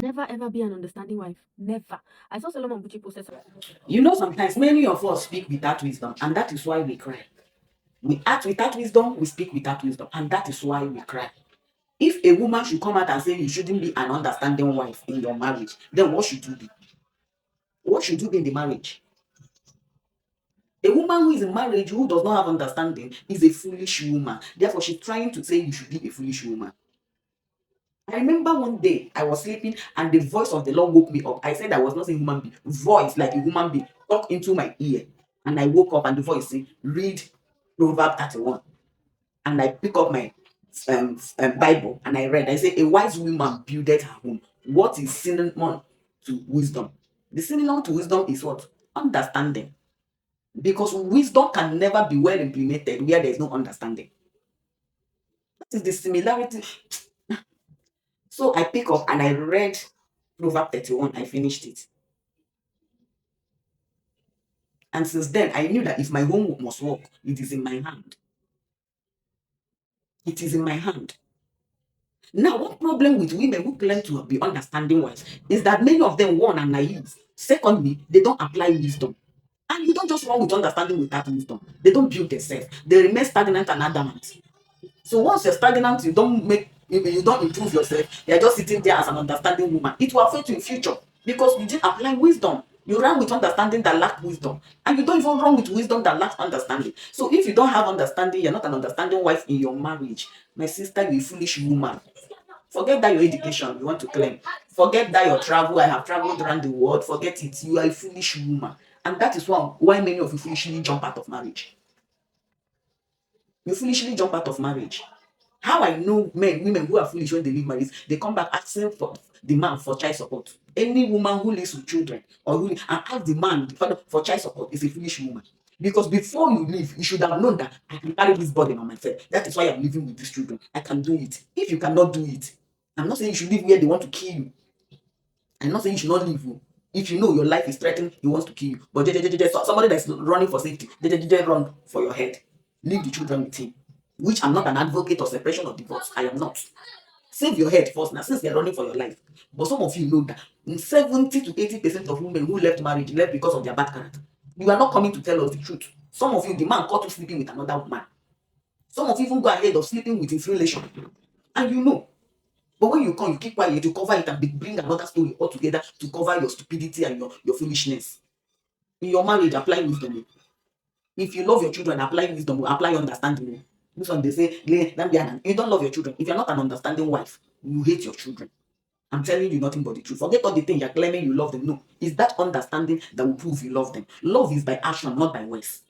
Never ever be an understanding wife. Never. I saw Solomon Bucci posted something. You know, sometimes many of us speak without wisdom, and that is why we cry. We act without wisdom, we speak without wisdom, and that is why we cry. If a woman should come out and say you shouldn't be an understanding wife in your marriage, then what should you be? What should you be in the marriage? A woman who is in marriage who does not have understanding is a foolish woman. Therefore, she's trying to say you should be a foolish woman. I remember one day I was sleeping and the voice of the Lord woke me up. I said I was not a human being. Voice like a human being talk into my ear. And I woke up and the voice said, read Proverb 31. And I pick up my Bible and I read. I say, a wise woman builded her home. What is synonym to wisdom? The synonym to wisdom is what? Understanding. Because wisdom can never be well implemented where there is no understanding. That is the similarity. So I pick up and I read Proverb 31. I finished it. And since then, I knew that if my home must work, it is in my hand. It is in my hand. Now, one problem with women who claim to be understanding wise is that many of them, one, are naive. Secondly, they don't apply wisdom. And you don't just run with understanding without wisdom. They don't build themselves. They remain stagnant and adamant. So once you're stagnant, you don't improve yourself. You're just sitting there as an understanding woman. It will affect you in future because you didn't apply wisdom. You ran with understanding that lacked wisdom, and you don't even run with wisdom that lacks understanding. So if you don't have understanding, you're not an understanding wife in your marriage. My sister, you're a foolish woman. Forget that your education you want to claim. Forget that your travel. I have traveled around the world. Forget it. You are a foolish woman, and that is why many of you foolishly jump out of marriage. You foolishly jump out of marriage. How I know women who are foolish when they leave marriage, they come back asking for the man for child support. Any woman who lives with children and ask the man for child support is a foolish woman. Because before you leave, you should have known that I can carry this burden on myself. That is why I'm living with these children. I can do it. If you cannot do it, I'm not saying you should live where they want to kill you. I'm not saying you should not live. If you know your life is threatened, he wants to kill you. But somebody that's running for safety, run for your head. Leave the children with him. Which I'm not an advocate of separation or divorce. I am not. Save your head first now, since they're running for your life. But some of you know that 70 to 80% of women who left marriage left because of their bad character. You are not coming to tell us the truth. Some of you, the man caught you sleeping with another woman. Some of you even go ahead of sleeping with his relation. And you know. But when you come, you keep quiet, you cover it and bring another story altogether to cover your stupidity and your foolishness. In your marriage, apply wisdom. If you love your children, apply wisdom, apply understanding. This one they say, you don't love your children. If you're not an understanding wife, you hate your children. I'm telling you nothing but the truth. Forget all the things you're claiming you love them. No, it's that understanding that will prove you love them. Love is by action, not by words.